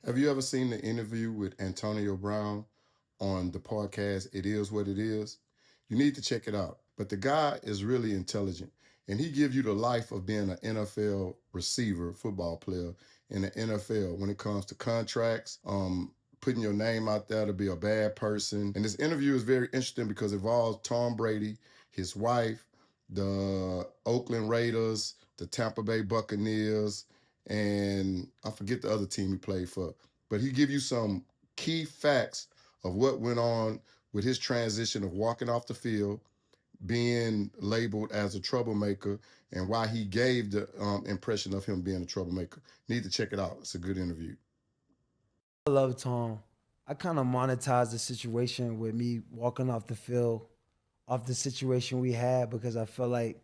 Have you ever seen the interview with Antonio Brown on the podcast It Is What It Is? You need to check it out. But the guy is really intelligent, and he gives you the life of being an NFL receiver, football player in the NFL when it comes to contracts, putting your name out there to be a bad person. And this interview is very interesting because it involves Tom Brady, his wife, the Oakland Raiders, the Tampa Bay Buccaneers, and I forget the other team he played for. But he give you some key facts of what went on with his transition of walking off the field, being labeled as a troublemaker, and why he gave the impression of him being a troublemaker. Need to check it out. It's a good interview. I love Tom. I kind of monetized the situation with me walking off the field, off the situation we had, because I felt like,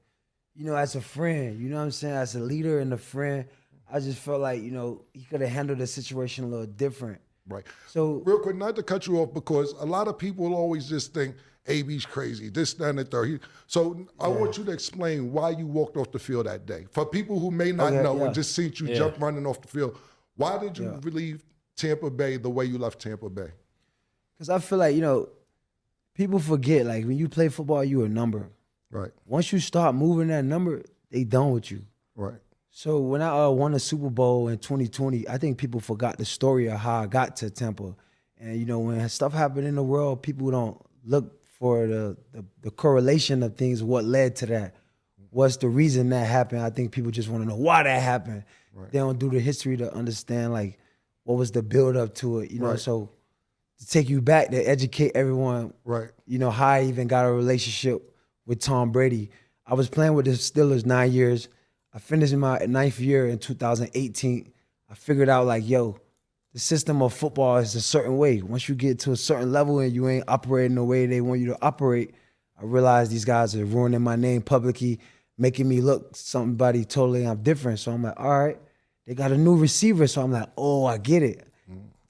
as a friend, you know what I'm saying? As a leader and a friend, I just felt like, he could have handled the situation a little different. Right. So, Real quick, not to cut you off, because a lot of people always just think AB's crazy, this, that, and the third. So I want you to explain why you walked off the field that day. For people who may not know and just seen you jump running off the field, why did you leave Tampa Bay the way you left Tampa Bay? because I feel like, people forget, like, when you play football, you a number. Right. Once you start moving that number, they done with you. Right. So when I won the Super Bowl in 2020, I think people forgot the story of how I got to Tampa. And when stuff happened in the world, people don't look for the correlation of things, what led to that. What's the reason that happened? I think people just want to know why that happened. Right. They don't do the history to understand, like, what was the build up to it, So to take you back, to educate everyone, right? How I even got a relationship with Tom Brady. I was playing with the Steelers 9 years. I finished my ninth year in 2018. I figured out, like, the system of football is a certain way. Once you get to a certain level and you ain't operating the way they want you to operate, I realized these guys are ruining my name publicly, making me look somebody totally different. So I'm like, all right, they got a new receiver. So I'm like, oh, I get it.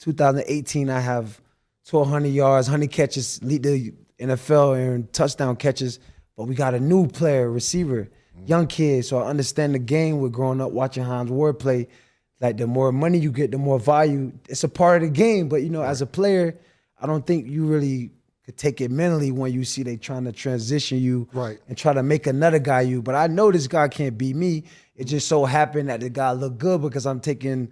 2018, I have 1,200 yards, 100 catches, lead the NFL in touchdown catches. But we got a new player, receiver, young kid. So I understand the game with growing up watching Hines Ward play. Like, the more money you get, the more value. It's a part of the game. But, as a player, I don't think you really could take it mentally when you see they trying to transition you and try to make another guy you. But I know this guy can't beat me. It just so happened that the guy looked good because I'm taking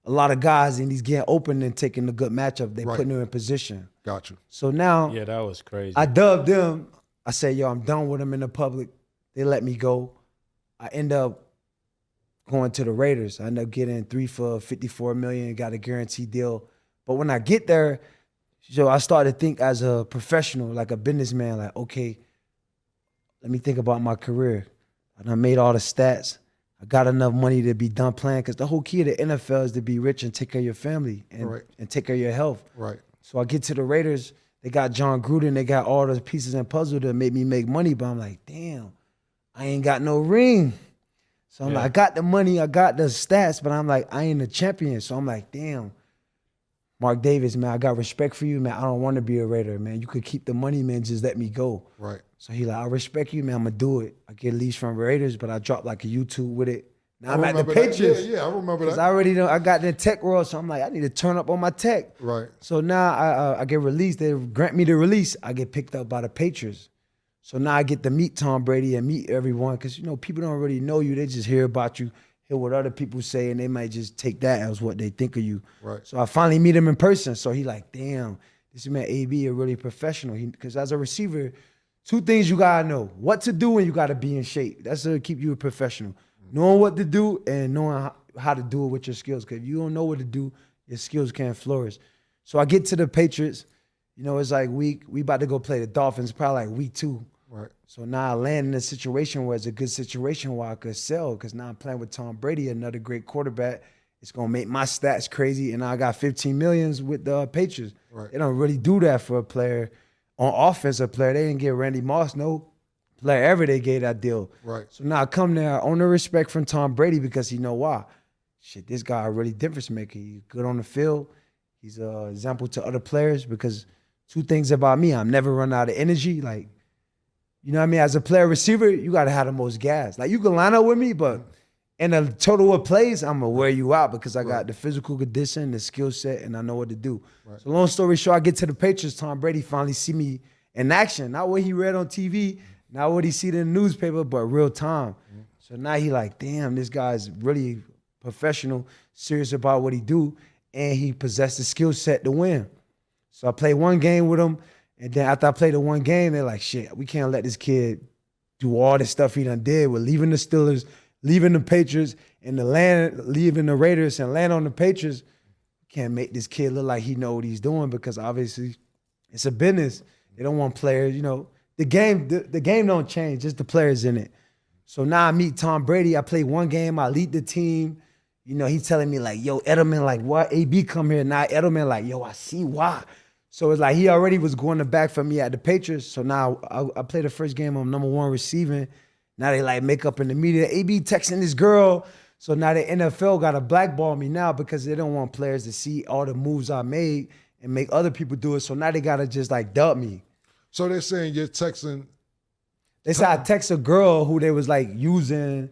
a lot of guys and he's getting open and taking a good matchup. They putting him in position. Got you. So now Yeah, that was crazy. I dubbed them. I said, I'm done with them in the public. They let me go. I end up going to the Raiders. I end up getting 3 for $54 million, got a guaranteed deal. But when I get there, I started to think as a professional, like a businessman, like, okay, let me think about my career. And I made all the stats. I got enough money to be done playing, because the whole key of the NFL is to be rich and take care of your family and take care of your health. Right. So I get to the Raiders. They got John Gruden. They got all the pieces and puzzle to make me make money. But I'm like, damn, I ain't got no ring. So I'm like, I got the money, I got the stats, but I'm like, I ain't a champion. So I'm like, damn, Mark Davis, man, I got respect for you, man. I don't want to be a Raider, man. You could keep the money, man. Just let me go. Right. So he like, I respect you, man. I'm going to do it. I get leads from Raiders, but I dropped like a YouTube with it. Now I'm at the Patriots. Yeah, I remember that. Because I already know I got the tech world, so I'm like, I need to turn up on my tech. Right. So now I get released. They grant me the release. I get picked up by the Patriots. So now I get to meet Tom Brady and meet everyone, because, people don't really know you. They just hear about you, hear what other people say, and they might just take that as what they think of you. Right. So I finally meet him in person. So he like, damn, this man AB a really professional. Because as a receiver, 2 things you got to know. What to do and you got to be in shape. That's to keep you a professional. Knowing what to do and knowing how to do it with your skills. Because if you don't know what to do, your skills can't flourish. So I get to the Patriots. It's like we about to go play the Dolphins, probably like week 2. Right. So now I land in a situation where it's a good situation where I could sell, because now I'm playing with Tom Brady, another great quarterback. It's going to make my stats crazy, and now I got 15 millions with the Patriots. Right. They don't really do that for a player. On offense, a player, they didn't give Randy Moss no player ever they gave that deal. Right. So now I come there, I own the respect from Tom Brady, because you know why? Shit, this guy a really difference maker. He's good on the field. He's an example to other players, because 2 things about me, I'm never run out of energy. Like, you know what I mean? As a player receiver, you got to have the most gas. Like, you can line up with me, but in a total of plays, I'm gonna wear you out because I got the physical condition, the skill set, and I know what to do. So long story short, I get to the Patriots. Tom Brady finally see me in action, not what he read on TV, not what he see in the newspaper, but real time. So now he like, damn, this guy's really professional, serious about what he do, and he possessed the skill set to win. So I played one game with him, and then after I played the one game, they're like, shit, we can't let this kid do all the stuff he done did with leaving the Steelers, leaving the Patriots, and leaving the Raiders and land on the Patriots. We can't make this kid look like he know what he's doing because obviously it's a business. They don't want players, you know. The game don't change, just the players in it. So now I meet Tom Brady. I play one game, I lead the team. You know, he's telling me like, yo, Edelman, like, what? AB come here. Now Edelman like, yo, I see why. So it's like he already was going to back for me at the Patriots. So now I play the first game, I'm #1 receiving. Now they like make up in the media. AB texting this girl. So now the NFL got to blackball me now because they don't want players to see all the moves I made and make other people do it. So now they got to just like dub me. So they're saying you're texting. They said I text a girl who they was like using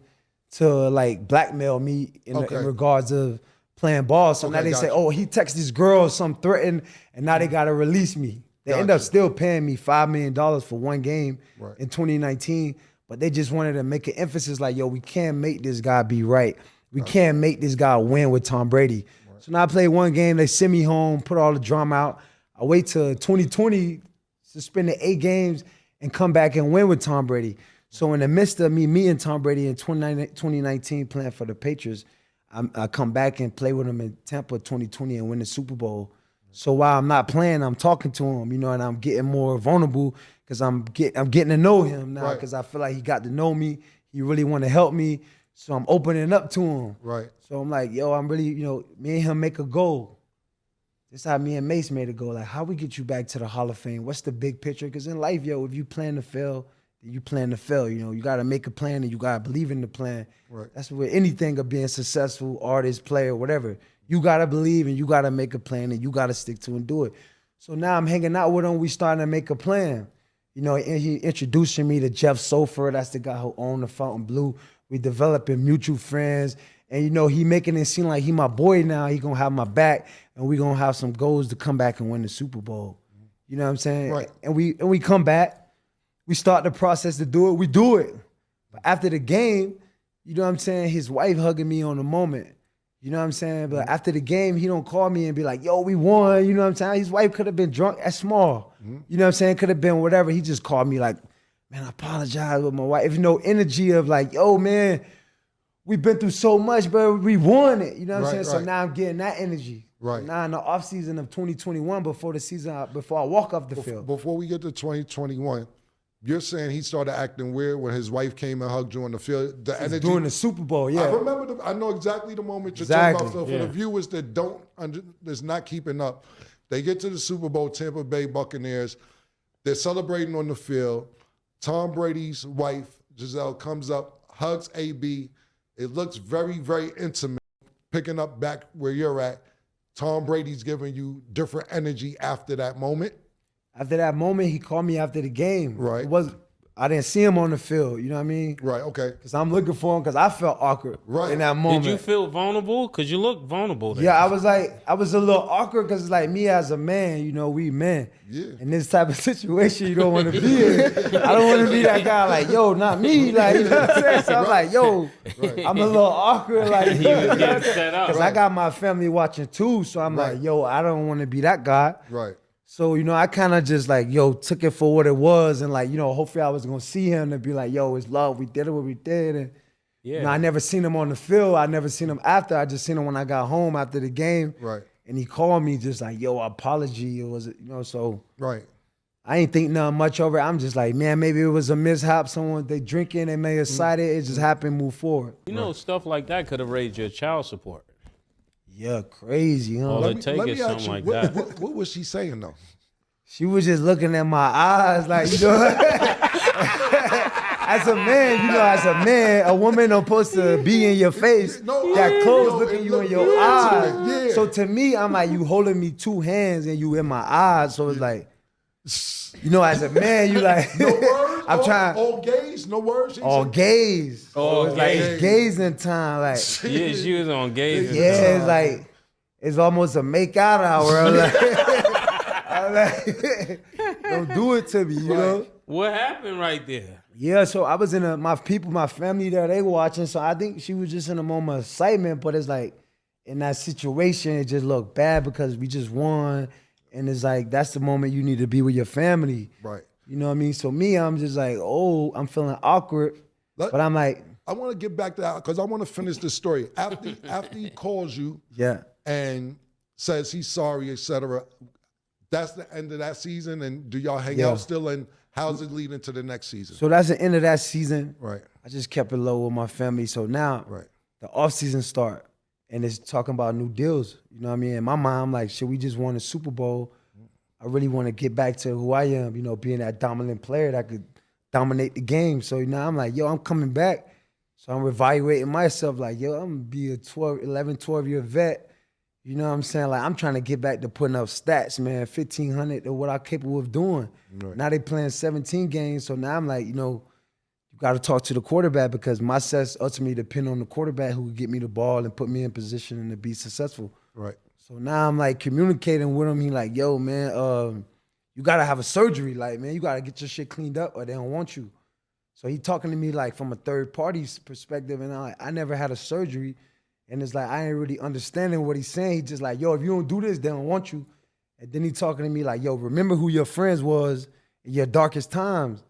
to like blackmail me in regards of playing ball. So now they say, oh, he texted this girl, some threatened, and now they got to release me. They end up still paying me $5 million for one game in 2019, but they just wanted to make an emphasis like, yo, we can't make this guy be right. We can't make this guy win with Tom Brady. So now I played one game, they send me home, put all the drama out. I wait till 2020, suspended 8 games, and come back and win with Tom Brady. So in the midst of me meeting Tom Brady in 2019 playing for the Patriots, I come back and play with him in Tampa 2020 and win the Super Bowl. So while I'm not playing, I'm talking to him, you know, and I'm getting more vulnerable because I'm getting to know him now because I feel like he got to know me. He really want to help me. So I'm opening up to him. Right. So I'm like, yo, I'm really, you know, me and him make a goal. This how me and Mace made a goal. Like, how we get you back to the Hall of Fame? What's the big picture? Because in life, yo, if you plan to fail, then you plan to fail. You know, you got to make a plan and you got to believe in the plan. Right. That's where anything of being successful, artist, player, whatever. You got to believe and you got to make a plan and you got to stick to and do it. So now I'm hanging out with him. We starting to make a plan. You know, and he introducing me to Jeff Sofer. That's the guy who owned the Fountain Blue. We developing mutual friends. And, you know, he making it seem like he my boy now. He going to have my back. And we going to have some goals to come back and win the Super Bowl. You know what I'm saying? Right. And we come back. We start the process to do it. We do it. But after the game, you know what I'm saying? His wife hugging me on the moment. You know what I'm saying? But after the game, he don't call me and be like, yo, we won. You know what I'm saying? His wife could have been drunk at small. You know what I'm saying? Could have been whatever. He just called me like, man, I apologize with my wife. No energy of like, yo, man, we've been through so much, but we won it. You know what I'm saying? So now I'm getting that energy. Right. So now in the offseason of 2021, before I walk off the field. Before we get to 2021, you're saying he started acting weird when his wife came and hugged you on the field. The energy during the Super Bowl, yeah. I remember. I know exactly the moment you're talking about. So for the viewers that that's not keeping up, they get to the Super Bowl, Tampa Bay Buccaneers. They're celebrating on the field. Tom Brady's wife, Giselle, comes up, hugs AB. It looks very, very intimate. Picking up back where you're at. Tom Brady's giving you different energy after that moment. After that moment, he called me after the game. Right. I didn't see him on the field, you know what I mean? Right, okay. Because I'm looking for him because I felt awkward in that moment. Did you feel vulnerable? Because you look vulnerable there. Yeah, I was a little awkward because it's like me as a man, you know, we men. Yeah. In this type of situation, you don't want to be in. I don't want to be that guy like, yo, not me. Like, you know what I'm saying? So I'm like, yo, I'm a little awkward. Like, he was getting set up. Because I got my family watching too. So I'm like, yo, I don't want to be that guy. Right. So, you know, I kind of just like, yo, took it for what it was. And like, you know, hopefully I was going to see him and be like, yo, it's love. We did what we did. And, you know, I never seen him on the field. I never seen him after. I just seen him when I got home after the game. Right. And he called me just like, yo, apology. It was, you know, so. Right. I ain't think nothing much over it. I'm just like, man, maybe it was a mishap. Someone, they drinking, they may have cited. It just happened, move forward. You know, stuff like that could have raised your child support. Yeah, crazy, huh? All it takes is something like that. What was she saying, though? She was just looking at my eyes like, you know, as a man, a woman don't supposed to be in your face. That close looking you in your eyes. Yeah. So to me, I'm like, you holding me 2 hands and you in my eyes. So it's like, You know, as a man, you like No words. I'm trying all gays. No words. all gays. All It's like gays. it's gays in time. Like Yeah, she was on gays. yeah, it's like it's almost a make out hour. I'm like, don't do it to me, you know. What happened right there? Yeah, so I was in my family there, they were watching. So I think she was just in a moment of excitement, but it's like in that situation, it just looked bad because we just won. And it's like, that's the moment you need to be with your family. Right. You know what I mean? So me, I'm just like, oh, I'm feeling awkward. But I'm like, I want to get back to that because I want to finish the story. After he calls you yeah. and says he's sorry, etc., that's the end of that season. And do y'all hang Yeah. out still? And how's it leading to the next season? So that's the end of that season. Right. I just kept it low with my family. So now Right. the off season start and it's talking about new deals. You know what I mean? In my mind, I'm like, shit, we just won a Super Bowl. I really want to get back to who I am, you know, being that dominant player that could dominate the game. So now I'm like, yo, I'm coming back. So I'm reevaluating myself like, yo, I'm going to be a 12-year vet. You know what I'm saying? Like, I'm trying to get back to putting up stats, man, 1,500 or what I'm capable of doing. Right. Now they playing 17 games. So now I'm like, you know, you got to talk to the quarterback because my success ultimately depend on the quarterback who can get me the ball and put me in position to be successful. Right. So now I'm like communicating with him. He like, yo, man, you gotta have a surgery. Like, man, you gotta get your shit cleaned up or they don't want you. So he talking to me like from a third party's perspective, and I never had a surgery. And it's like, I ain't really understanding what he's saying. He just like, yo, if you don't do this, they don't want you. And then he talking to me like, yo, remember who your friends was in your darkest times.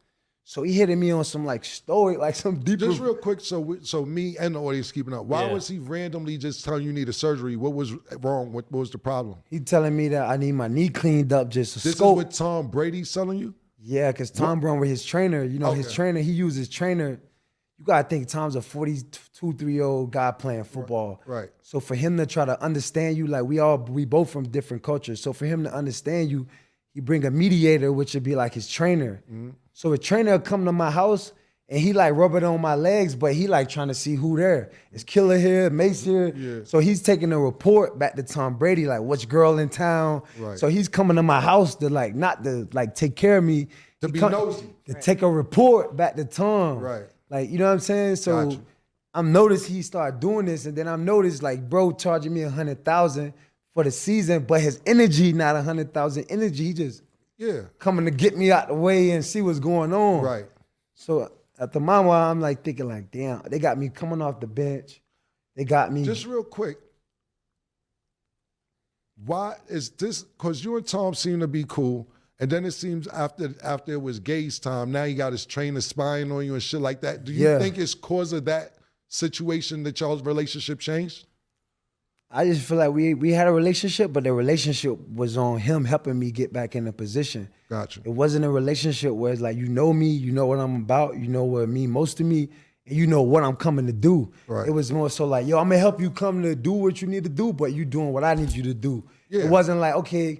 So he hitting me on some like story, like some deeper. Just real quick, so me and the audience keeping up. Why Yeah. was he randomly just telling you need a surgery? What was wrong? What was the problem? He telling me that I need my knee cleaned up just to This scope. is what Tom Brady telling you? Yeah, because Tom Brown with his trainer, you know, his Okay. trainer, he uses trainer. You gotta think Tom's a 42, 3-year-old guy playing football. Right. So for him to try to understand you, like we both from different cultures. So for him to understand you, he bring a mediator, which would be like his trainer. Mm-hmm. So a trainer would come to my house and he like rub it on my legs, but he like trying to see who there. Is Killer here, Mace here? Yeah. So he's taking a report back to Tom Brady, like which girl in town. Right. So he's coming to my house to like, not to like take care of me. To He be come- nosy. To take a report back to Tom. Right. Like, you know what I'm saying? So Gotcha. I'm noticed he started doing this, and then I'm noticed like bro charging me 100,000 for the season, but his energy not 100,000 energy. He just Yeah. coming to get me out the way and see what's going on. Right. So at the moment, I'm like thinking like, damn, they got me coming off the bench. They got me. Just real quick. Why is this? Because you and Tom seem to be cool, and then it seems after it was Gay's time, now he got his trainer spying on you and shit like that. Do you Yeah. think it's cause of that situation that y'all's relationship changed? I just feel like we had a relationship, but the relationship was on him helping me get back in a position. Gotcha. It wasn't a relationship where it's like, you know me, you know what I'm about, you know what mean most to me, and you know what I'm coming to do. Right. It was more so like, yo, I'm gonna help you come to do what you need to do, but you doing what I need you to do. Yeah. It wasn't like, okay,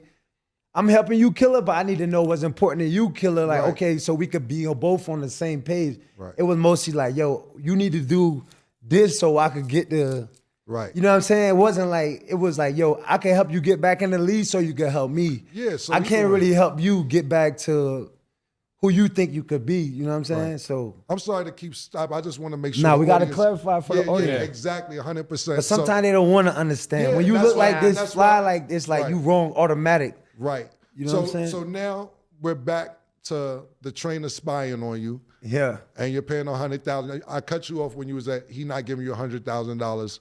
I'm helping you, Killer, but I need to know what's important to you, Killer. Like, Right. okay, so we could be both on the same page. Right. It was mostly like, yo, you need to do this so I could get the... Right. You know what I'm saying? It wasn't like, it was like, yo, I can help you get back in the league so you can help me. Yeah, so I either can't way. really help you get back to who you think you could be. You know what I'm saying? Right. So, I'm sorry to keep stop. I just want to make sure. Nah, the we gotta audience- clarify for the Yeah, audience. exactly, 100%. but sometimes they don't want to understand. Yeah, when you that's look like why- this, that's fly why- like this, like Right. you wrong automatic. Right. You know so, what I'm saying? So now we're back to the trainer spying on you, Yeah. and you're paying $100,000. I cut you off when you was at. He not giving you $100,000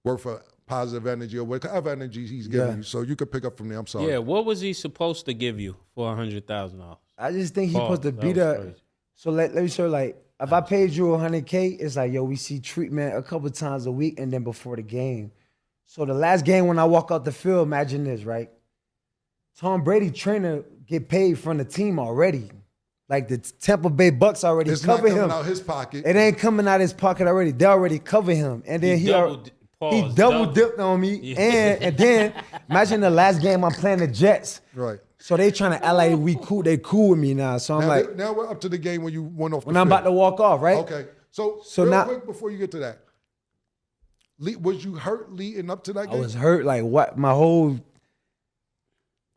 worth of positive energy or whatever energy he's giving Yeah. you. So you could pick up from there. I'm sorry. Yeah, what was he supposed to give you for $100,000? I just think he Pause. supposed to That be was there. crazy. So let me show like, if I paid you 100K, it's like, yo, we see treatment a couple times a week and then before the game. So the last game when I walk out the field, imagine this, right? Tom Brady trainer get paid from the team already. Like the Tampa Bay Bucks already It's not cover coming him. out his pocket. It ain't coming out his pocket already. They already cover him. And then he double dipped on me. Yeah. And then imagine the last game I'm playing the Jets. Right. So they trying to act like we cool. They cool with me now. So I'm Now, like, now we're up to the game when you went off. when I'm about to walk off, right? Okay. So So real now- quick before you get to that, was you hurt leading up to that I game? was hurt. Like what? My whole,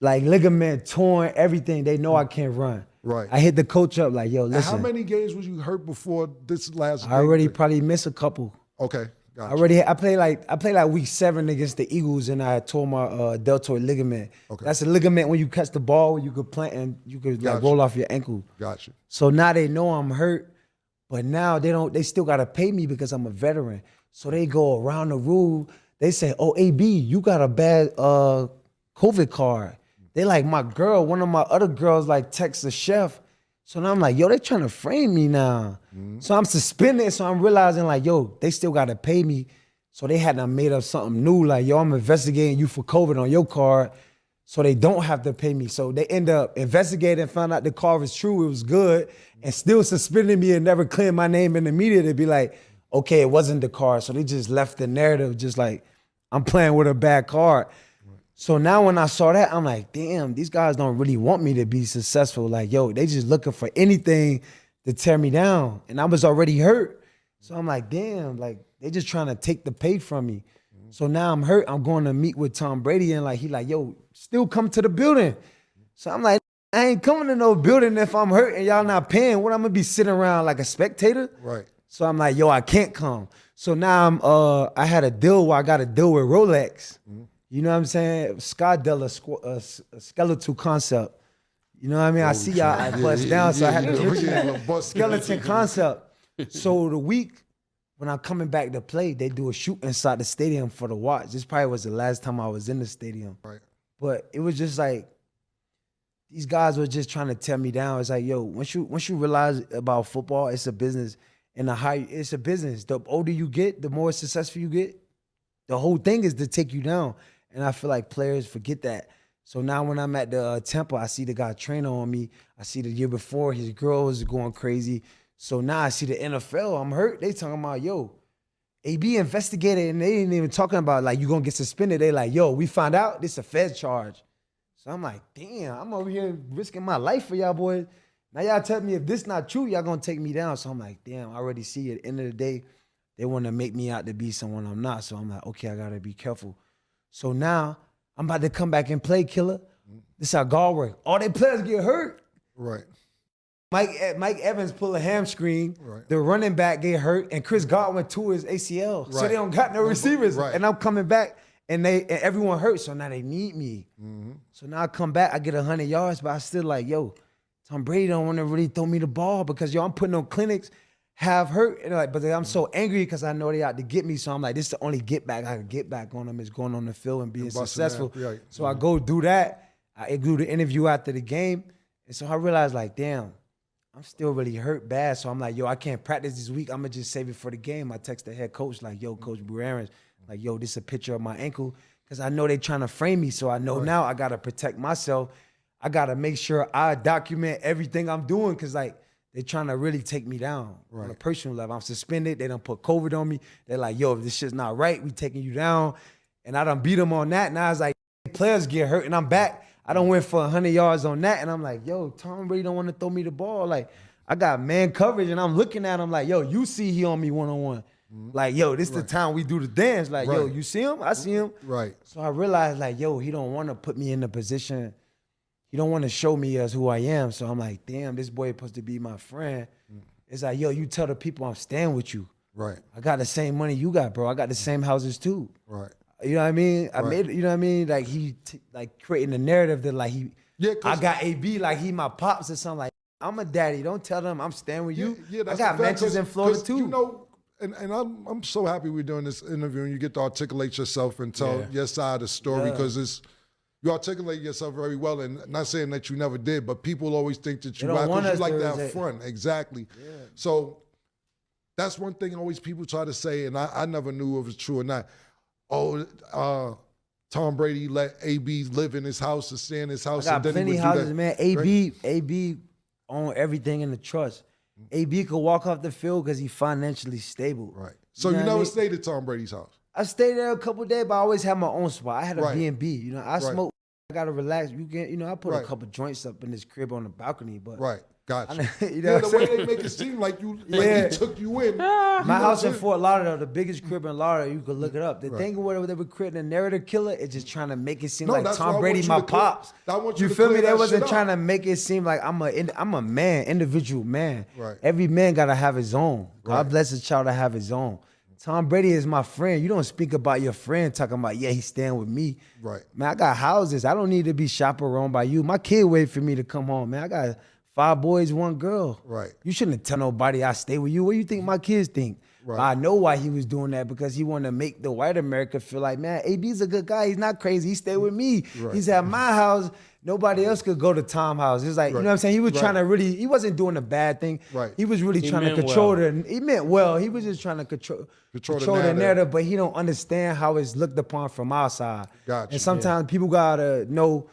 like ligament torn, everything. They know I can't run. Right. I hit the coach up like, yo, And listen. how many games was you hurt before this last game? I already probably missed a couple. Okay, gotcha. I played like week 7 against the Eagles, and I tore my deltoid ligament. Okay. That's a ligament when you catch the ball, you could plant and you could like Gotcha. roll off your ankle. Gotcha. So now they know I'm hurt, but now they still gotta pay me because I'm a veteran. So they go around the rule. They say, oh, AB, you got a bad COVID card. They like my girl, one of my other girls like texts the chef. So now I'm like, yo, they trying to frame me now. So I'm suspended. So I'm realizing like, yo, they still got to pay me. So they had to made up something new. Like, yo, I'm investigating you for COVID on your card. So they don't have to pay me. So they end up investigating, found out the card was true, it was good, and still suspended me and never cleared my name in the media to be like, okay, it wasn't the card. So they just left the narrative just like, I'm playing with a bad card. So now when I saw that, I'm like, damn, these guys don't really want me to be successful. Like, yo, they just looking for anything to tear me down. And I was already hurt. So I'm like, damn, like they just trying to take the pay from me. So now I'm hurt. I'm going to meet with Tom Brady and like, he like, yo, still come to the building. So I'm like, I ain't coming to no building if I'm hurt and y'all not paying. What, I'm gonna be sitting around like a spectator? Right. So I'm like, yo, I can't come. So now I had a deal where I got a deal with Rolex. You know what I'm saying? Scott Della, a skeletal concept. You know what I mean? I see y'all, I bust down, so I had to skeleton concept. So the week when I'm coming back to play, they do a shoot inside the stadium for the watch. This probably was the last time I was in the stadium. Right. But it was just like, these guys were just trying to tear me down. It's like, yo, once you realize about football, it's a business. And it's a business. The older you get, the more successful you get. The whole thing is to take you down. And I feel like players forget that. So now when I'm at the Tampa, I see the guy trainer on me. I see the year before, his girl was going crazy. So now I see the NFL, I'm hurt. They talking about, yo, AB investigated, and they ain't even talking about, like, you going to get suspended. They like, yo, we found out this a Fed charge. So I'm like, damn, I'm over here risking my life for y'all boys. Now y'all tell me if this not true, y'all going to take me down. So I'm like, damn, I already see at the end of the day, they want to make me out to be someone I'm not. So I'm like, okay, I got to be careful. So now I'm about to come back and play, killer. This is how guard work. All their players get hurt. Right. Mike Evans pull a hamstring. Right. The running back get hurt, and Chris Godwin tore his ACL. Right. So they don't got no receivers. Right. And I'm coming back, and everyone hurt. So now they need me. So now I come back, I get 100 yards, but I still like, yo, Tom Brady don't want to really throw me the ball because, yo, I'm putting on clinics, have hurt, and like, but I'm so angry because I know they out to get me. So I'm like, this is the only get back I can get back on them is going on the field and being successful. Right. So I go do that. I do the interview after the game. And so I realized, like, damn, I'm still really hurt bad. So I'm like, yo, I can't practice this week. I'm going to just save it for the game. I text the head coach, like, yo, Coach Aaron's, like, yo, this is a picture of my ankle. Because I know they trying to frame me. So I know now I got to protect myself. I got to make sure I document everything I'm doing because, like, they're trying to really take me down on a personal level. I'm suspended. They done put COVID on me. They're like, yo, if this shit's not right, we taking you down. And I done beat them on that. Now it's like, players get hurt and I'm back. I done went for 100 yards on that. And I'm like, yo, Tom Brady don't want to throw me the ball. Like, I got man coverage and I'm looking at him like, yo, you see he on me one-on-one. Like, yo, this the time we do the dance. Like, yo, you see him? I see him. Right. So I realized, like, yo, he don't want to put me in the position. He don't want to show me as who I am. So I'm like, damn, this boy supposed to be my friend. It's like, yo, you tell the people I'm staying with you. Right. I got the same money you got, bro. I got the same houses too. Right. You know what I mean? I made, you know what I mean? Like like creating the narrative that like I got AB, like he my pops or something. Like, I'm a daddy. Don't tell them I'm staying with you. Yeah, I got mansions in Florida too. You know, and I'm so happy we're doing this interview and you get to articulate yourself and tell your side of the story because you articulate yourself very well, and not saying that you never did, but people always think that you don't want us like to to have fun. Exactly. Yeah. So that's one thing always people try to say, and I never knew if it was true or not. Oh, Tom Brady let AB live in his house and stay in his house. I got and then plenty he would houses, do that. man. AB own everything in the trust. AB could walk off the field because he's financially stable. Right. So you never stayed at Tom Brady's house? I stayed there a couple of days, but I always had my own spot. I had a Right. B&B. You know, I smoke. I gotta relax. You can, I put Right. a couple joints up in this crib on the balcony, but Right. Gotcha. You know Yeah, what the I'm way saying? they make it seem like you, Yeah. he took you in. My know house what in I'm Fort Lauderdale, the biggest crib in Lauderdale, you could look it up. The Right. thing with whatever they were creating a narrative killer is just trying to make it seem No, like that's why I Tom want Brady, you my to clear- pops. I want you You to feel me? clear They that wasn't shit trying up. to make it seem like I'm a man, individual man. Right. Every man gotta have his own. God Right. bless his child to have his own. Tom Brady is my friend. You don't speak about your friend talking about, yeah, he's staying with me. Right. Man, I got houses. I don't need to be chaperoned by you. My kid wait for me to come home, man. I got 5 boys, 1 girl. Right. You shouldn't tell nobody I stay with you. What do you think my kids think? Right. But I know why he was doing that, because he wanted to make the white America feel like, man, AB's a good guy. He's not crazy. He stay with me. Right. He's at my house. Nobody else could go to Tom's house. It's like, you know what I'm saying? He was Right. trying to really, he wasn't doing a bad thing. Right. He was really He trying to meant control well. he meant well. He was just trying to control the narrative, but he don't understand how it's looked upon from our side. Gotcha. And sometimes people gotta know,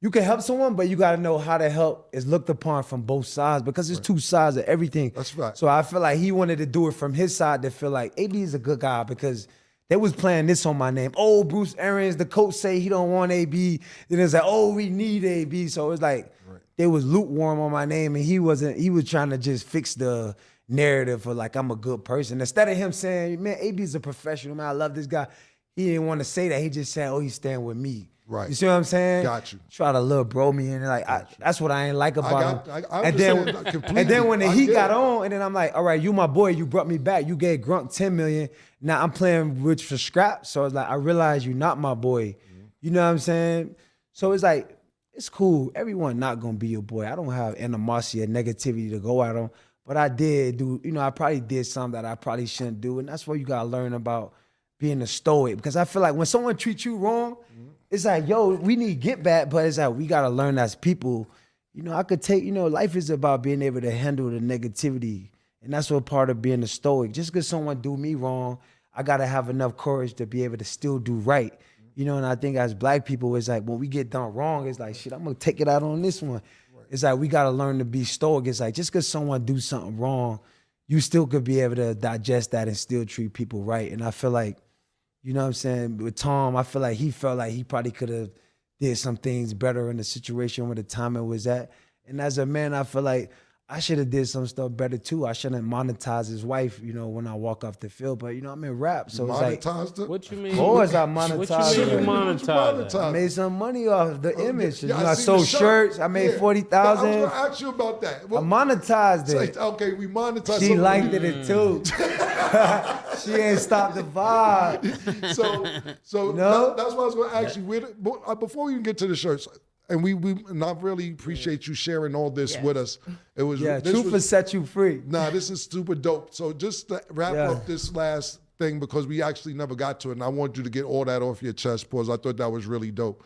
you can help someone, but you gotta know how to help is looked upon from both sides, because there's 2 sides of everything. That's right. So I feel like he wanted to do it from his side to feel like AB is a good guy, because they was playing this on my name. Oh, Bruce Arians, the coach say he don't want AB. Then it's like, oh, we need AB. So it's like they was lukewarm on my name, and he was trying to just fix the narrative for like I'm a good person. Instead of him saying, man, AB's a professional, man, I love this guy. He didn't want to say that. He just said, oh, he's staying with me. Right. You see what I'm saying? Got you. Try to little bro me in. Like that's what I ain't like about him. I And then when the I Heat get got it. on, and then I'm like, all right, you my boy, you brought me back. You gave Grunt 10 million. Now I'm playing with for scraps. So it's like I realize you're not my boy. You know what I'm saying? So it's like, it's cool. Everyone not gonna be your boy. I don't have animosity or negativity to go at them. But I did do, I probably did something that I probably shouldn't do. And that's where you gotta learn about being a stoic. Because I feel like when someone treats you wrong, it's like, yo, we need get back, but it's like we gotta learn as people. I could take, life is about being able to handle the negativity. And that's what part of being a stoic. Just because someone do me wrong, I gotta have enough courage to be able to still do right. And I think as Black people, it's like when we get done wrong, it's like, shit, I'm gonna take it out on this one. It's like we gotta learn to be stoic. It's like just because someone do something wrong, you still could be able to digest that and still treat people right. And I feel like, you know what I'm saying, with Tom, I feel like he felt like he probably could have did some things better in the situation where the time it was at. And as a man, I feel like I should have did some stuff better too. I shouldn't monetize his wife, when I walk off the field. But I'm in rap, so it's like, Monetized it? What you mean? of course I What monetized you mean it. you What you monetize? I made some money off the image. Yeah, I seen sold the shirt. shirts. I made Yeah. I 40,000. was gonna ask you about that. I What- monetized Say, it. okay, we monetized. She something. liked it too. She ain't stopped the vibe. So No? that's what I was going to ask you. Before we even get to the shirts, and and I really appreciate you sharing all this with us. It was Yeah, this truth was- will set you free. Nah, this is super dope. So just to wrap up this last thing, because we actually never got to it, and I want you to get all that off your chest, because I thought that was really dope.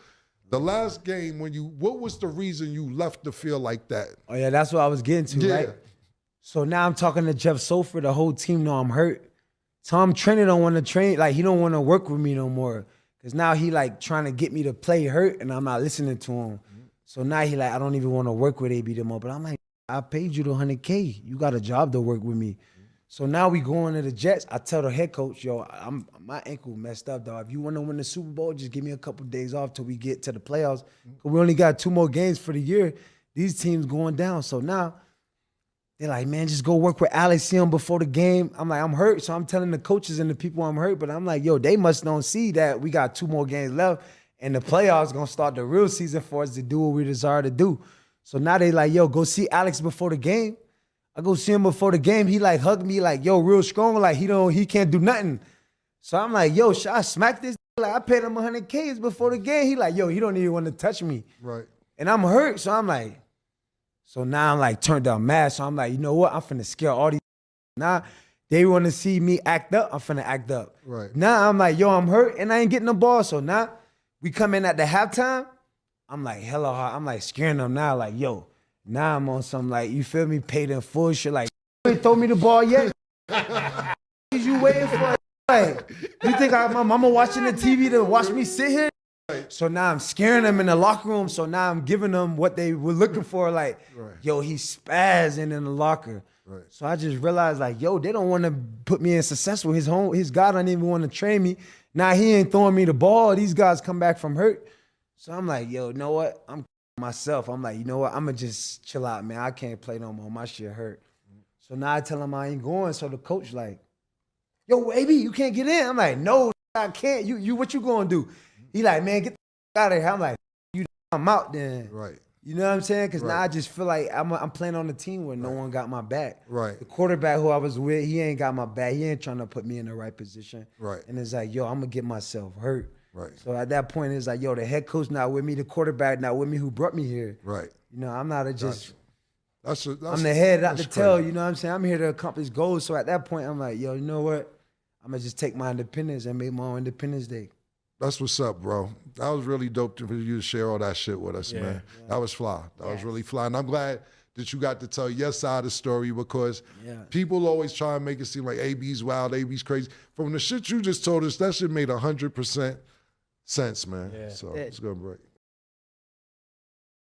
The last game, what was the reason you left the field like that? Oh yeah, that's what I was getting to, Yeah. right? So now I'm talking to Jeff Sofer. The whole team know I'm hurt. Tom Trainer don't want to train, like he don't want to work with me no more. Cause now he like trying to get me to play hurt, and I'm not listening to him. So now he like, I don't even want to work with AB no more. But I'm like, I paid you the $100K. You got a job to work with me. So now we going to the Jets. I tell the head coach, yo, my ankle messed up, dog. If you want to win the Super Bowl, just give me a couple days off till we get to the playoffs. 'Cause we only got 2 more games for the year. These teams going down. So now they're like, man, just go work with Alex, see him before the game. I'm like, I'm hurt. So I'm telling the coaches and the people I'm hurt. But I'm like, yo, they must don't see that we got 2 more games left. And the playoffs gonna start the real season for us to do what we desire to do. So now they like, yo, go see Alex before the game. I go see him before the game. He like hugged me like, yo, real strong. Like he can't do nothing. So I'm like, yo, should I smack this? Like I paid him $100K before the game. He like, yo, he don't even want to touch me. Right. And I'm hurt. So I'm like, so now I'm like turned out mad. So I'm like, you know what? I'm finna scare all these. Now they want to see me act up. I'm finna act up. Right. Now I'm like, yo, I'm hurt and I ain't getting the ball. So now we come in at the halftime. I'm like, hella hard. I'm like scaring them now. Like, yo, now I'm on some like, you feel me? Paid in full shit. Like, you ain't throw me the ball yet. You waiting for? Like, you think my mama watching the TV to watch me sit here? So now I'm scaring them in the locker room. So now I'm giving them what they were looking for. Like, yo, he's spazzing in the locker. Right. So I just realized, like, yo, they don't want to put me in successful. His guy don't even want to train me. Now he ain't throwing me the ball. These guys come back from hurt. So I'm like, yo, you know what? I'm myself. I'm like, you know what? I'm going to just chill out, man. I can't play no more. My shit hurt. So now I tell him I ain't going. So the coach like, yo, AB, you can't get in. I'm like, no, I can't. You what you going to do? He like, man, get the out of here. I'm like, I'm out then. Right. You know what I'm saying? Because Right. now I just feel like I'm playing on a team where no one got my back. Right. The quarterback who I was with, he ain't got my back. He ain't trying to put me in the right position. Right. And it's like, yo, I'm going to get myself hurt. Right. So at that point, it's like, yo, the head coach not with me, the quarterback not with me who brought me here. Right. You know, I'm not a just... That's I'm the head, not the tail, crazy. you know what I'm saying? I'm here to accomplish goals. So at that point, I'm like, yo, you know what? I'm going to just take my independence and make my own Independence Day. That's what's up, bro. That was really dope for you to share all that shit with us, man. Yeah. That was fly. That was really fly. And I'm glad that you got to tell your side of the story because people always try and make it seem like AB's wild, AB's crazy. From the shit you just told us, that shit made 100% sense, man. Yeah. So it's a good break.